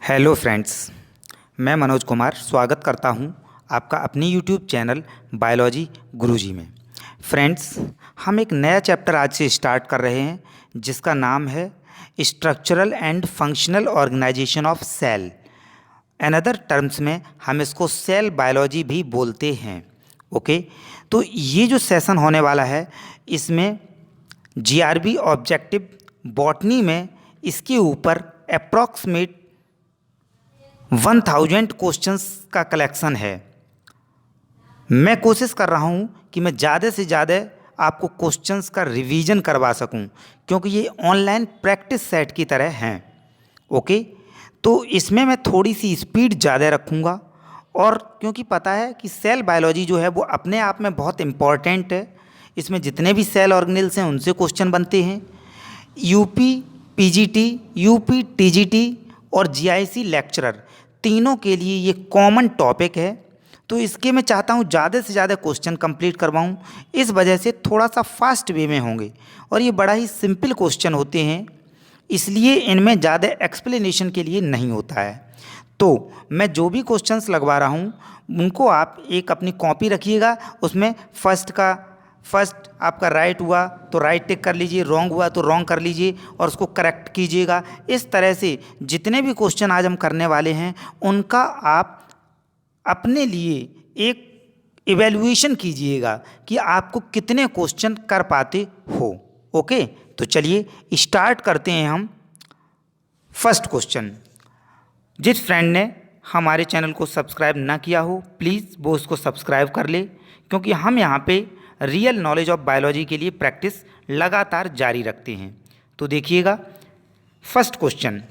Hello friends, मैं मनोज कुमार स्वागत करता हूं आपका अपनी यूट्यूब चैनल बायोलॉजी गुरुजी में। फ्रेंड्स, हम एक नया चैप्टर आज से स्टार्ट कर रहे हैं जिसका नाम है structural and functional organisation of cell. Another terms में हम इसको सेल बायोलॉजी भी बोलते हैं। ओके, तो ये जो सेशन होने वाला है इसमें जीआरबी ऑब्जेक्टिव बॉटनी में इसके ऊपर अप्रॉक्सीमेट 1000 क्वेश्चंस का कलेक्शन है। मैं कोशिश कर रहा हूँ कि मैं ज़्यादा से ज़्यादा आपको क्वेश्चंस का रिवीजन करवा सकूँ, क्योंकि ये ऑनलाइन प्रैक्टिस सेट की तरह हैं। ओके, तो इसमें मैं थोड़ी सी स्पीड ज़्यादा रखूँगा, और क्योंकि पता है कि सेल बायोलॉजी जो है वो अपने आप में बहुत इम्पॉर्टेंट है। इसमें जितने भी सेल ऑर्गेनेल्स हैं उनसे क्वेश्चन बनते हैं। यूपी पीजीटी, यूपी टीजीटी और जीआईसी लेक्चरर तीनों के लिए ये कॉमन टॉपिक है। तो इसके मैं चाहता हूँ ज़्यादा से ज़्यादा क्वेश्चन कंप्लीट करवाऊँ, इस वजह से थोड़ा सा फास्ट वे में होंगे और ये बड़ा ही सिंपल क्वेश्चन होते हैं, इसलिए इनमें ज़्यादा एक्सप्लेनेशन के लिए नहीं होता है। तो मैं जो भी क्वेश्चंस लगवा रहा हूँ उनको आप एक अपनी कॉपी रखिएगा, उसमें फर्स्ट आपका राइट हुआ तो राइट टिक कर लीजिए, रॉन्ग हुआ तो रॉन्ग कर लीजिए और उसको करेक्ट कीजिएगा। इस तरह से जितने भी क्वेश्चन आज हम करने वाले हैं उनका आप अपने लिए एक इवैल्यूएशन कीजिएगा कि आपको कितने क्वेश्चन कर पाते हो। ओके, तो चलिए स्टार्ट करते हैं हम। फर्स्ट क्वेश्चन, जिस फ्रेंड ने हमारे चैनल को सब्सक्राइब ना किया हो प्लीज़ वो उसको सब्सक्राइब कर ले, क्योंकि हम यहाँ पे रियल नॉलेज ऑफ बायोलॉजी के लिए प्रैक्टिस लगातार जारी रखते हैं। तो देखिएगा first question,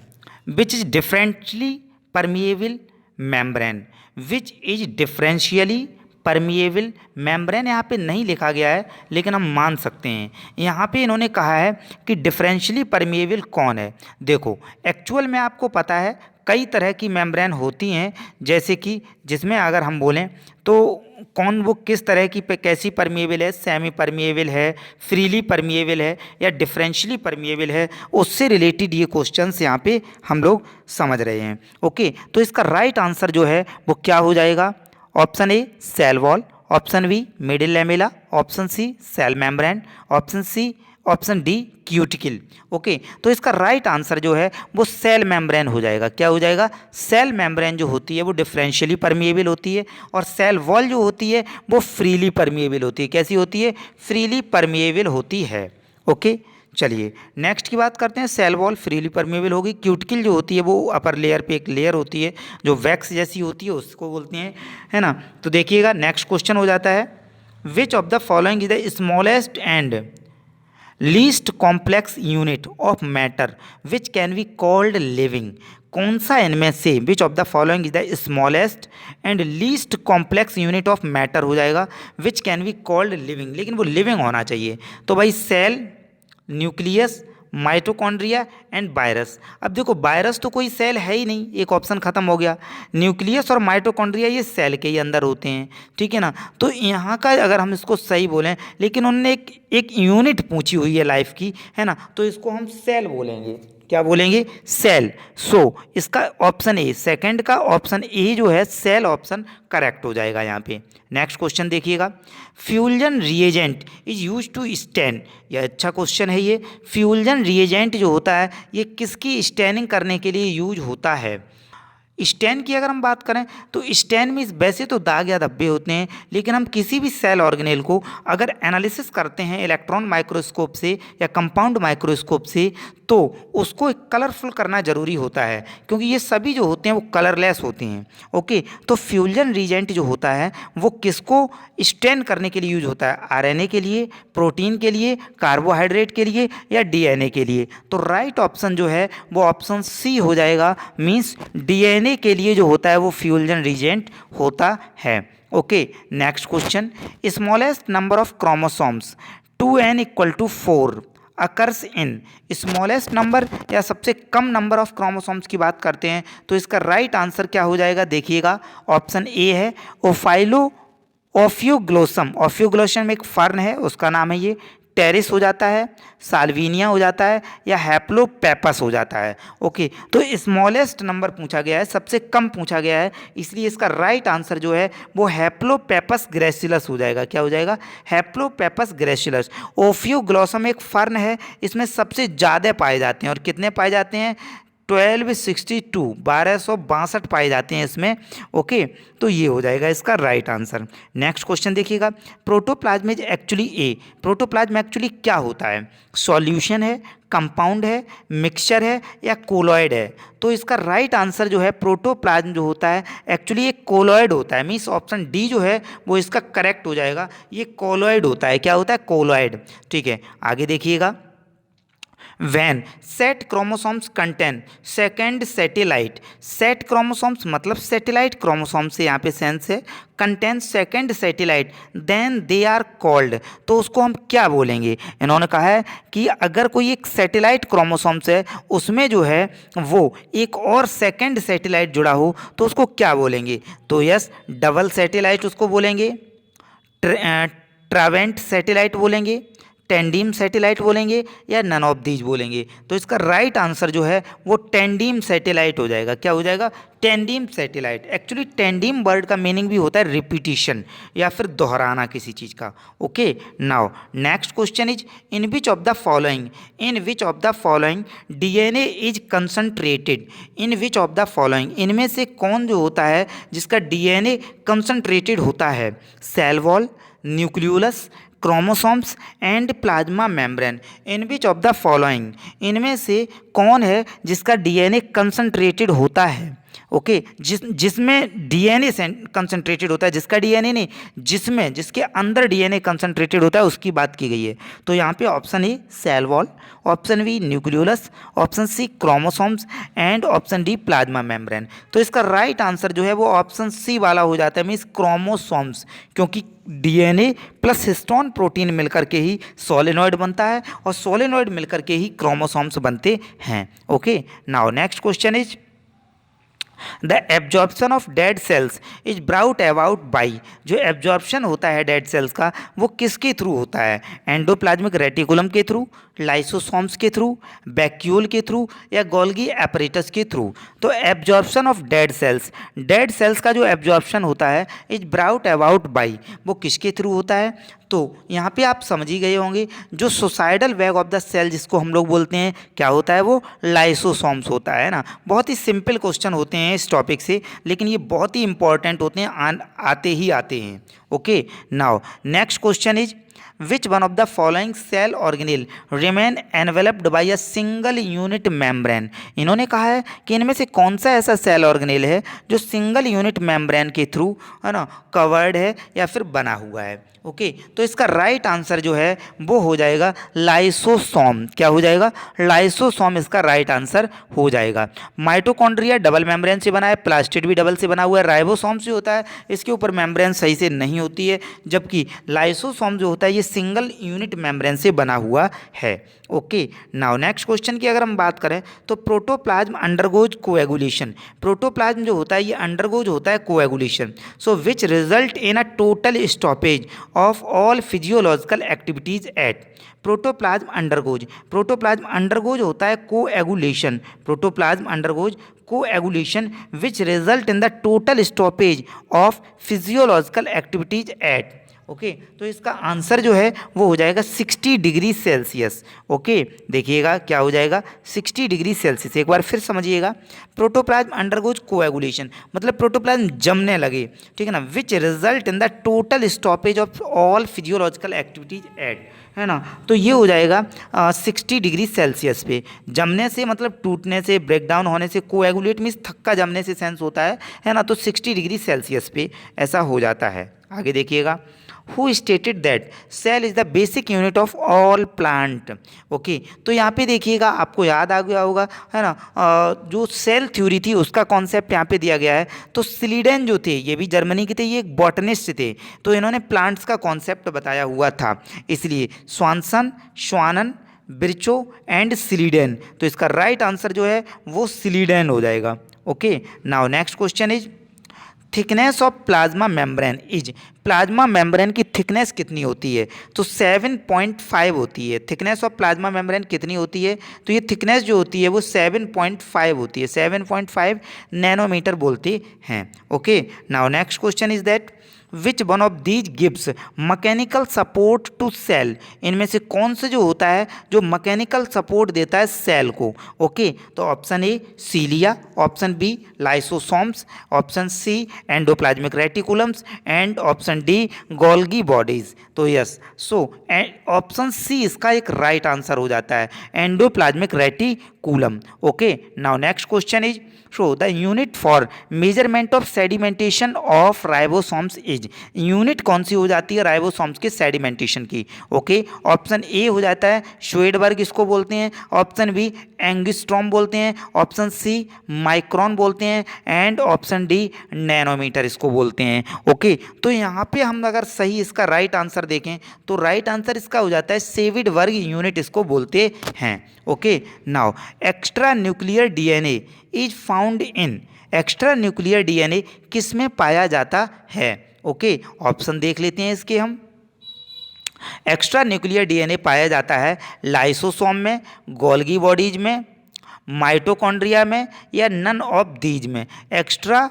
which is differentially permeable membrane, which is differentially permeable membrane यहाँ पे नहीं लिखा गया है लेकिन हम मान सकते हैं। यहाँ पे इन्होंने कहा है कि डिफरेंशियली परमिएबल कौन है। देखो, एक्चुअल में आपको पता है कई तरह की मेम्ब्रेन होती हैं, जैसे कि जिसमें अगर हम बोलें तो कौन वो किस तरह की कैसी परमिएबल है, सेमी परमिएबल है, फ्रीली परमिएबल है या डिफरेंशियली परमिएबल है, उससे रिलेटेड ये क्वेश्चंस यहाँ पे हम लोग समझ रहे हैं। ओके, तो इसका राइट आंसर जो है वो क्या हो जाएगा? Option A cell wall, option B middle lamella, option C cell membrane, option D cuticle. Okay, तो इसका राइट आंसर जो है वो सेल मेम्ब्रेन हो जाएगा। क्या हो जाएगा? सेल मेम्ब्रेन जो होती है वो डिफरेंशियली परमिएबल होती है और सेल वॉल जो होती है वो फ्रीली परमिएबल होती है। कैसी होती है? फ्रीली परमिएबल होती है। ओके, चलिए नेक्स्ट की बात करते हैं। सेल वॉल फ्रीली परमिएबल होगी। क्यूटिकल जो होती है वो अपर लेयर पे एक लेयर होती है जो वैक्स जैसी होती है, उसको बोलते हैं, है ना। तो देखिएगा नेक्स्ट क्वेश्चन हो जाता है, which of the following is the smallest and least complex unit of matter which can be called living. कौन सा इनमें से which of the following is the smallest and least complex unit of matter हो जाएगा which can be called living, लेकिन वो living होना चाहिए। तो भाई cell, nucleus, mitochondria and virus. अब देखो वायरस तो कोई सेल है ही नहीं, एक ऑप्शन खत्म हो गया। न्यूक्लियस और माइटोकॉन्ड्रिया ये सेल के ही अंदर होते हैं, ठीक है ना। तो यहाँ का अगर हम इसको सही बोलें, लेकिन उन्होंने एक यूनिट पूछी हुई है लाइफ की, है ना, तो इसको हम सेल बोलेंगे। क्या बोलेंगे? सेल। सो इसका ऑप्शन ए, सेकंड का ऑप्शन ए जो है सेल ऑप्शन करेक्ट हो जाएगा यहाँ पे। नेक्स्ट क्वेश्चन देखिएगा, fusion reagent is use to stain. यह अच्छा क्वेश्चन है। ये फ्यूजन रिएजेंट जो होता है ये किसकी स्टेनिंग करने के लिए यूज होता है? स्टेन की अगर हम बात करें तो स्टेन में वैसे तो दाग या धब्बे होते हैं, लेकिन हम किसी भी सेल ऑर्गेनेल को अगर एनालिसिस करते हैं इलेक्ट्रॉन माइक्रोस्कोप से या कंपाउंड माइक्रोस्कोप से तो उसको कलरफुल करना ज़रूरी होता है, क्योंकि ये सभी जो होते हैं वो कलरलेस होते हैं। ओके, तो फ्यूजन रिएजेंट जो होता है वो किसको स्टेन करने के लिए यूज होता है? आरएनए के लिए, प्रोटीन के लिए, कार्बोहाइड्रेट के लिए या डीएनए के लिए? तो राइट ऑप्शन जो है वो ऑप्शन सी हो जाएगा, मीन्स डीएनए के लिए जो होता है वो फ्यूजन रिएजेंट होता है। Okay, next question, smallest number of chromosomes 2n = 4 occurs in. Smallest number या सबसे कम नंबर ऑफ क्रोमोसोम्स की बात करते हैं तो इसका राइट आंसर क्या हो जाएगा? देखिएगा ऑप्शन ए है ओफाइलो ओफियोग्लोसम। ओफियोग्लोसम एक फर्न है, उसका नाम है ये टेरिस हो जाता है, साल्विनिया हो जाता है, या हैप्लोपेपस हो जाता है। ओके, तो स्मॉलेस्ट नंबर पूछा गया है, सबसे कम पूछा गया है, इसलिए इसका राइट आंसर जो है वो हैप्लोपेपस ग्रेसिलस हो जाएगा। क्या हो जाएगा? हैप्लोपेपस ग्रेसिलस। ओफियोग्लोसम एक फर्न है, इसमें सबसे ज़्यादा पाए जाते हैं, और कितने पाए जाते हैं? 1262 पाए जाते हैं इसमें। ओके, तो ये हो जाएगा इसका राइट आंसर। नेक्स्ट क्वेश्चन देखिएगा, protoplasm is actually A. Protoplasm actually क्या होता है? सॉल्यूशन है, कंपाउंड है, मिक्सचर है, या कोलॉइड है? तो इसका राइट आंसर जो है प्रोटोप्लाज्म जो होता है एक्चुअली एक कोलॉइड होता है। मीन्स ऑप्शन डी जो है वो इसका करेक्ट हो जाएगा, ये कोलॉइड होता है। क्या होता है? कोलॉइड। ठीक है, आगे देखिएगा, when set chromosomes contain second satellite। set chromosomes मतलब satellite chromosome से यहाँ पे सेंस है, contain second satellite then they are called। तो उसको हम क्या बोलेंगे? इन्होंने कहा है कि अगर कोई एक सैटेलाइट क्रोमोसोम्स है उसमें जो है वो एक और सेकंड सैटेलाइट जुड़ा हो तो उसको क्या बोलेंगे? तो यस, डबल सैटेलाइट उसको बोलेंगे, ट्रावेंट सैटेलाइट बोलेंगे, टेंडीम सैटेलाइट बोलेंगे, या नन ऑफ दीज बोलेंगे? तो इसका राइट आंसर जो है वो टेंडीम सैटेलाइट हो जाएगा। क्या हो जाएगा? टेंडीम सैटेलाइट। एक्चुअली टेंडीम वर्ड का मीनिंग भी होता है रिपीटिशन या फिर दोहराना किसी चीज़ का। Okay, now next question is in which of the following, in which of the following DNA is concentrated. In which of the following, इनमें से कौन जो होता है जिसका डीएनए कंसंट्रेटेड होता है? Cell wall, nucleolus, chromosomes and plasma membrane. In which of the following, इनमें से कौन है जिसका डीएनए कंसंट्रेटेड होता है? ओके, जिसमें डीएनए कंसंट्रेटेड होता है, जिसका डीएनए नहीं, जिसमें जिसके अंदर डीएनए कंसंट्रेटेड होता है उसकी बात की गई है। तो यहाँ पे option A cell wall, option B nucleolus, option C chromosomes and option D plasma membrane. तो इसका राइट आंसर जो है वो ऑप्शन सी वाला हो जाता है, मीन्स क्रोमोसोम्स, क्योंकि डीएनए प्लस हिस्टोन प्रोटीन मिलकर के ही सोलेनॉइड बनता है और सोलेनॉइड मिलकर के ही क्रोमोसोम्स बनते हैं। Okay, now next question is the absorption of dead cells is brought about by. जो एब्जॉर्प्शन होता है डेड सेल्स का वो किसके थ्रू होता है? एंडोप्लाज्मिक रेटिकुलम के थ्रू, लाइसोसोम्स के थ्रू, वैक्यूल के थ्रू, या गोल्गी एपरेटस के थ्रू? तो एब्जॉर्प्शन ऑफ डेड सेल्स का जो एब्जॉर्प्शन होता है इज ब्राउट अबाउट बाई, वो किसके थ्रू होता है? तो यहाँ पे आप समझ ही गए होंगे, जो सुसाइडल वैग ऑफ द सेल जिसको हम लोग बोलते हैं क्या होता है? वो लाइसोसोम्स होता है ना। बहुत ही सिंपल क्वेश्चन होते हैं इस टॉपिक से, लेकिन ये बहुत ही इंपॉर्टेंट होते हैं, आते ही आते हैं। Okay, now next question is which one of the following cell organelle remain enveloped by a single unit membrane. इन्होंने कहा है कि इनमें से कौन सा ऐसा सेल ऑर्गेनेल है जो सिंगल यूनिट मेम्ब्रेन के थ्रू है ना कवर्ड है या फिर बना हुआ है? ओके, तो इसका राइट आंसर जो है वो हो जाएगा लाइसोसोम। क्या हो जाएगा? लाइसोसोम इसका राइट आंसर हो जाएगा। माइटोकॉन्ड्रिया डबल मेम्ब्रेन से बना है, प्लास्टिड भी डबल से बना हुआ है, राइबोसोम से होता है, इसके ऊपर मेम्ब्रेन सही से नहीं होती है, जबकि लाइसोसोम जो होता है ये सिंगल यूनिट मेम्ब्रेन से बना हुआ है। ओके, नाउ नेक्स्ट क्वेश्चन की अगर हम बात करें तो प्रोटोप्लाज्म अंडरगोज कोएगुलेशन। प्रोटोप्लाज्म जो होता है ये अंडरगोज होता है coagulation, so which result in a total stoppage of all physiological activities eight. Protoplasm undergoes होता है coagulation, protoplasm undergoes coagulation which result in the total stoppage of physiological activities eight. Okay, तो इसका answer जो है वो हो जाएगा 60 degree Celsius. Okay, देखिएगा क्या हो जाएगा 60 डिग्री सेल्सियस। एक बार फिर समझिएगा, प्रोटोप्लाज्म अंडरगोज कोएगुलेशन मतलब प्रोटोप्लाज्म जमने लगे, ठीक है ना, which result in the total stoppage of all physiological activities eight, है ना। तो ये हो जाएगा 60 डिग्री सेल्सियस पे। जमने से मतलब टूटने से, ब्रेकडाउन होने से, कोएगुलेट मीन्स थक्का जमने से सेंस होता है ना। तो 60 डिग्री सेल्सियस पे ऐसा हो जाता है। आगे देखिएगा, who stated that cell is the basic unit of all plant। Okay, तो यहाँ पे देखिएगा आपको याद आ गया होगा, है ना, जो सेल थ्योरी थी उसका कॉन्सेप्ट यहाँ पे दिया गया है। तो स्लीडन जो थे ये भी जर्मनी के थे, ये एक बॉटनिस्ट थे, तो इन्होंने प्लांट्स का कॉन्सेप्ट बताया हुआ था, इसलिए स्वानसन, श्वानन, बिरचो एंड स्लीडन। तो इसका राइट आंसर जो है वो स्लीडन हो जाएगा। Okay, now next question is thickness of plasma membrane is, plasma membrane की थिकनेस कितनी होती है? तो 7.5 होती है। थिकनेस ऑफ प्लाज्मा मेम्ब्रेन कितनी होती है? तो ये थिकनेस जो होती है वो 7.5 होती है, 7.5 नैनोमीटर बोलते हैं। Okay, now next question is that which one of these gives mechanical support to cell, इनमें से कौन से जो होता है जो मैकेनिकल सपोर्ट देता है सेल को? ओके, तो option A cilia, option B lysosomes, option C endoplasmic reticulums and option D Golgi bodies. तो यस, सो ऑप्शन सी इसका एक राइट आंसर हो जाता है, endoplasmic reticulum. Okay, now next question is show the unit for measurement of sedimentation of ribosomes is, unit कौन सी हो जाती है राइबोसोम्स के सेडिमेंटेशन की? ओके, ऑप्शन ए हो जाता है श्वेडबर्ग, इसको बोलते हैं, ऑप्शन बी एंगस्ट्रॉम बोलते हैं, ऑप्शन सी माइक्रोन बोलते हैं एंड ऑप्शन डी नैनोमीटर इसको बोलते हैं। ओके, तो यहाँ पे हम अगर सही इसका राइट आंसर देखें तो राइट आंसर इसका हो जाता है सेविडबर्ग यूनिट इसको बोलते हैं। Okay, now extra nuclear DNA is found in, extra nuclear DNA किस में पाया जाता है? ओके, ऑप्शन देख लेते हैं इसके हम। एक्स्ट्रा न्यूक्लियर डीएनए पाया जाता है लाइसोसोम में, गोल्गी बॉडीज में, माइटोकॉन्ड्रिया में या नन ऑफ दीज में। एक्स्ट्रा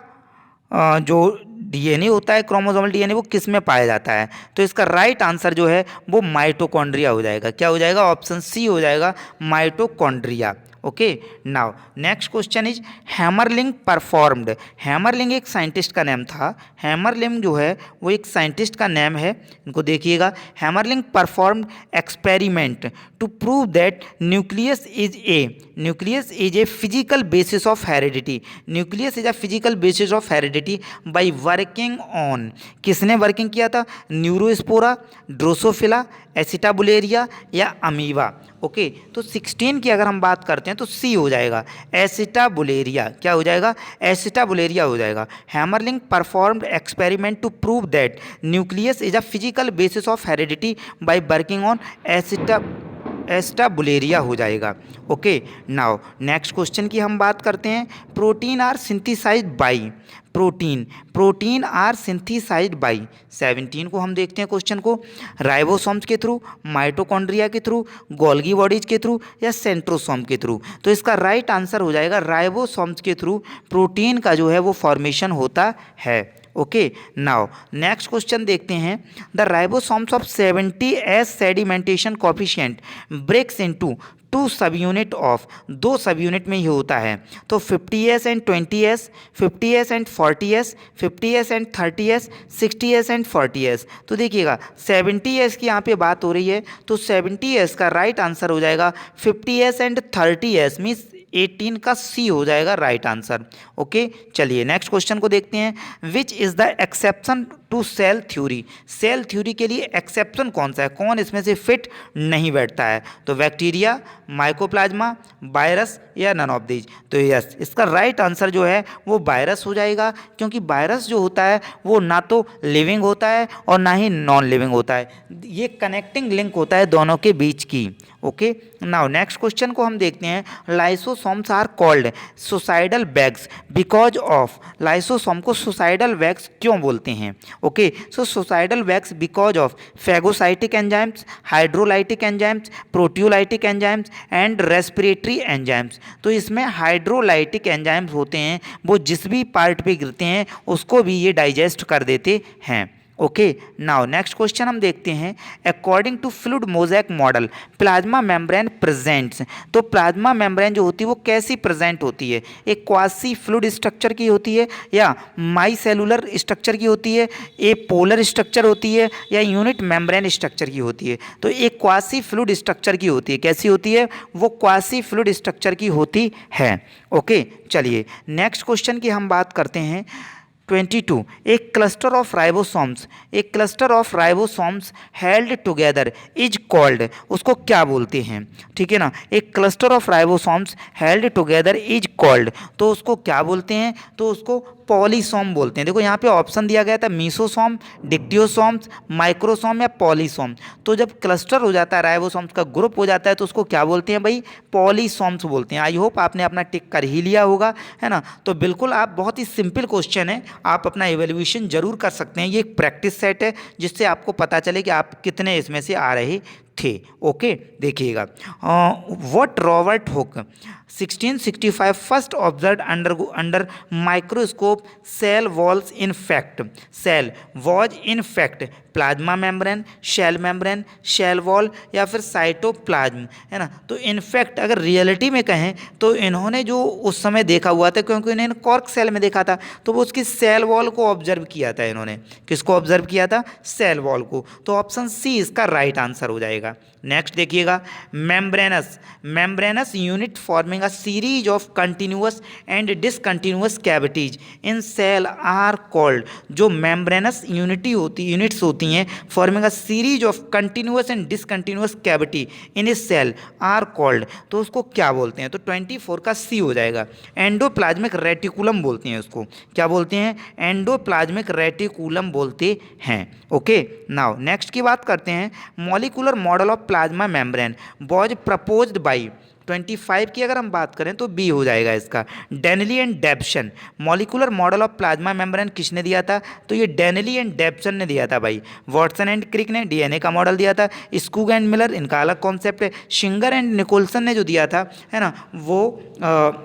जो डीएनए होता है क्रोमोसोमल डीएनए वो किस में पाया जाता है? तो इसका राइट आंसर जो है वो माइटोकॉन्ड्रिया हो जाएगा। क्या हो जाएगा? ऑप्शन सी हो जाएगा, mitochondria. Okay, now next question is Hammerling performed, Hammerling एक साइंटिस्ट का नाम था, हैमरलिंग जो है वो एक साइंटिस्ट का नाम है, इनको देखिएगा। Hammerling performed experiment to prove that nucleus is a physical basis of heredity, nucleus is a physical basis of heredity by working on, किसने वर्किंग किया था? न्यूरोस्पोरा, ड्रोसोफिला, एसिटाबुलेरिया या अमीबा। ओके, तो 16 की अगर हम बात करते हैं तो सी हो जाएगा, एसिटाबुलेरिया। क्या हो जाएगा? एसिटाबुलेरिया हो जाएगा। Hammerling performed experiment to prove that nucleus is a physical basis of heredity by working on Acetabularia हो जाएगा। ओके, नाउ नेक्स्ट क्वेश्चन की हम बात करते हैं। Protein are synthesised by, protein are synthesised by, 17 को हम देखते हैं क्वेश्चन को, राइबोसोम्स के थ्रू, माइटोकॉन्ड्रिया के थ्रू, गोल्गी बॉडीज के थ्रू या सेंट्रोसोम के थ्रू। तो इसका राइट आंसर हो जाएगा राइबोसोम्स के थ्रू प्रोटीन का जो है वो फॉर्मेशन होता है। ओके, नाउ नेक्स्ट क्वेश्चन देखते हैं। The ribosomes of 70s sedimentation coefficient breaks into two sub unit of, दो सब यूनिट में ही होता है। तो 50s and 20s, 50s and 40s, 50s and 30s, 60s and 40s। तो देखिएगा 70s की यहाँ पे बात हो रही है, तो 70s का राइट आंसर हो जाएगा 50s एंड 30s, मीन्स 18 का सी हो जाएगा राइट आंसर। ओके, चलिए नेक्स्ट क्वेश्चन को देखते हैं। Which is the exception to cell theory, cell theory के लिए एक्सेप्शन कौन सा है? कौन इसमें से फिट नहीं बैठता है? तो बैक्टीरिया, माइकोप्लाज्मा, वायरस या नन ऑफ दीज। तो यस, इसका राइट आंसर जो है वो वायरस हो जाएगा, क्योंकि वायरस जो होता है वो ना तो लिविंग होता है और ना ही नॉन लिविंग होता है, ये कनेक्टिंग लिंक होता है दोनों के बीच की। ओके, नाउ नेक्स्ट क्वेश्चन को हम देखते हैं। Lysosomes are called suicidal bags because of, lysosome को सुसाइडल बैग्स क्यों बोलते हैं? Okay, so suicidal bags because of phagocytic enzymes, hydrolytic enzymes, proteolytic enzymes and respiratory enzymes. तो इसमें हाइड्रोलाइटिक एंजाइम्स होते हैं, वो जिस भी पार्ट पे गिरते हैं उसको भी ये डाइजेस्ट कर देते हैं। ओके, नाउ नेक्स्ट क्वेश्चन हम देखते हैं। According to fluid mosaic model plasma membrane presents, तो प्लाज्मा मेम्ब्रेन जो होती है वो कैसी प्रेजेंट होती है? एक क्वासी फ्लूइड स्ट्रक्चर की होती है या माई सेलुलर स्ट्रक्चर की होती है, ए पोलर स्ट्रक्चर होती है या यूनिट मेम्ब्रेन स्ट्रक्चर की होती है? तो एक क्वासी फ्लूइड स्ट्रक्चर की होती है। कैसी होती है? वो क्वासी फ्लूइड स्ट्रक्चर की होती है। ओके, चलिए नेक्स्ट क्वेश्चन की हम बात करते हैं। 22 एक क्लस्टर ऑफ राइबोसोम्स, एक cluster of ribosomes held together is called, उसको क्या बोलते हैं? ठीक है ना, एक cluster of ribosomes held together is called, तो उसको क्या बोलते हैं? तो उसको पॉलीसोम बोलते हैं। देखो यहाँ पे ऑप्शन दिया गया था मीसोसोम, डिक्टियोसोम्स, माइक्रोसोम या पॉलीसोम। तो जब क्लस्टर हो जाता है, राइबोसोम्स का ग्रुप हो जाता है, तो उसको क्या बोलते हैं भाई? पॉलीसोम्स बोलते हैं। आई होप आपने अपना टिक कर ही लिया होगा, है ना। तो बिल्कुल आप, बहुत ही सिंपल क्वेश्चन है, आप अपना एवेल्यूएशन जरूर कर सकते हैं। ये एक प्रैक्टिस सेट है जिससे आपको पता चले कि आप कितने इसमें से आ रहे थे। ओके, देखिएगा। What Robert Hooke 1665 first observe under microscope cell walls in fact, cell was in fact plasma membrane, cell membrane, cell wall या फिर साइटोप्लाज्म, है ना। तो इनफैक्ट अगर रियलिटी में कहें तो इन्होंने जो उस समय देखा हुआ था, क्योंकि इन्होंने कॉर्क सेल में देखा था, तो वो उसकी सेल वॉल को ऑब्जर्व किया था। इन्होंने किसको ऑब्जर्व किया था? सेल वॉल को। तो ऑप्शन सी इसका राइट आंसर हो जाएगा। नेक्स्ट देखिएगा, membranous, membranous unit forming a series of continuous and discontinuous cavities in cell are called. जो मेम्ब्रेनस यूनिट्स होती हैं forming a series of continuous and discontinuous cavity in a cell are called, तो उसको क्या बोलते हैं? तो 24 का सी हो जाएगा। एंडोप्लाज्मिक रेटिकुलम बोलते हैं उसको। क्या बोलते हैं? एंडोप्लाज्मिक रेटिकुलम बोलते हैं। ओके, नाउ नेक्स्ट की बात करते हैं। Molecular model of plasma membrane was proposed by 25 की अगर हम बात करें तो बी हो जाएगा इसका, Danielli and Davson. Molecular model of plasma membrane किसने दिया था? तो ये डेनली एंड डेप्सन ने दिया था भाई। वॉटसन एंड क्रिक ने डीएनए का मॉडल दिया था। स्कूग एंड मिलर, इनका अलग कॉन्सेप्ट है। शिंगर एंड निकोलसन ने जो दिया था, है ना, वो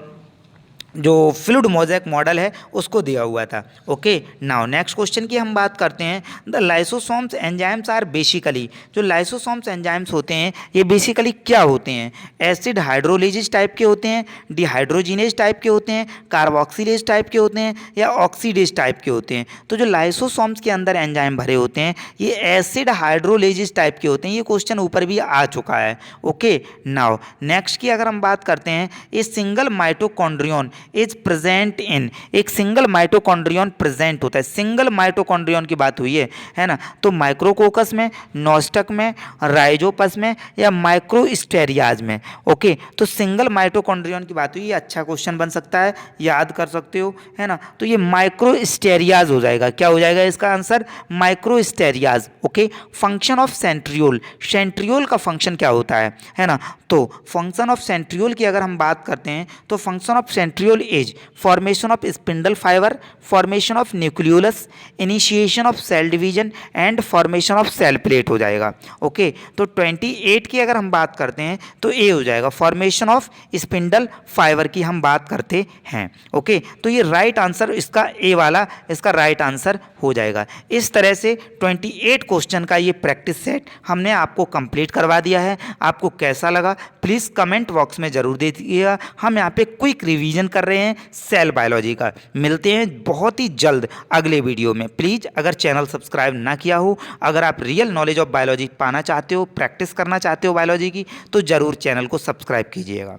जो फ्लूइड मोज़ेक मॉडल है उसको दिया हुआ था। ओके, नाउ नेक्स्ट क्वेश्चन की हम बात करते हैं। The lysosomes enzymes are basically, जो लाइसोसोम्स एंजाइम्स होते हैं ये बेसिकली क्या होते हैं? एसिड हाइड्रोलिजिस टाइप के होते हैं, डिहाइड्रोजिनेज टाइप के होते हैं, कार्बोक्सिलेज टाइप के होते हैं या ऑक्सीडेज टाइप के होते हैं? तो जो लाइसोसोम्स के अंदर एंजाइम भरे होते हैं ये एसिड हाइड्रोलिजिस टाइप के होते हैं। ये क्वेश्चन ऊपर भी आ चुका है। ओके, नाउ नेक्स्ट की अगर हम बात करते हैं, a single mitochondrion is present in, एक सिंगल माइटोकॉन्ड्रियन प्रेजेंट होता है। सिंगल माइटोकॉन्ड्रियन की बात हुई है ना। तो माइक्रोकोकस में, नॉस्टक में, राइजोपस में या माइक्रोस्टेरियाज में। ओके, तो सिंगल माइटोकॉन्ड्रियन की बात हुई, ये अच्छा क्वेश्चन बन सकता है, याद कर सकते हो, है ना। तो ये माइक्रोस्टेरियाज हो जाएगा। क्या हो जाएगा इसका answer? Micrasterias. Okay, function of centriole, centriole का फंक्शन क्या होता है ना। तो फंक्शन ऑफ सेंट्रियोल की अगर हम बात करते हैं तो function of centriole is formation of spindle fibre, formation of nucleolus, initiation of cell division and formation of cell plate हो जाएगा। ओके, तो 28 की अगर हम बात करते हैं तो ए हो जाएगा, फॉर्मेशन ऑफ स्पिंडल फाइबर की हम बात करते हैं। ओके, तो ये राइट आंसर इसका ए वाला इसका राइट आंसर हो जाएगा। इस तरह से 28 क्वेश्चन का ये प्रैक्टिस सेट हमने आपको कंप्लीट करवा दिया है। आपको कैसा लगा प्लीज़ कमेंट बॉक्स में ज़रूर दे दीजिएगा। हम यहाँ पे क्विक रिवीजन कर रहे हैं सेल बायोलॉजी का। मिलते हैं बहुत ही जल्द अगले वीडियो में। प्लीज़ अगर चैनल सब्सक्राइब ना किया हो, अगर आप रियल नॉलेज ऑफ बायोलॉजी पाना चाहते हो, प्रैक्टिस करना चाहते हो बायोलॉजी की, तो ज़रूर चैनल को सब्सक्राइब कीजिएगा।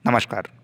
नमस्कार।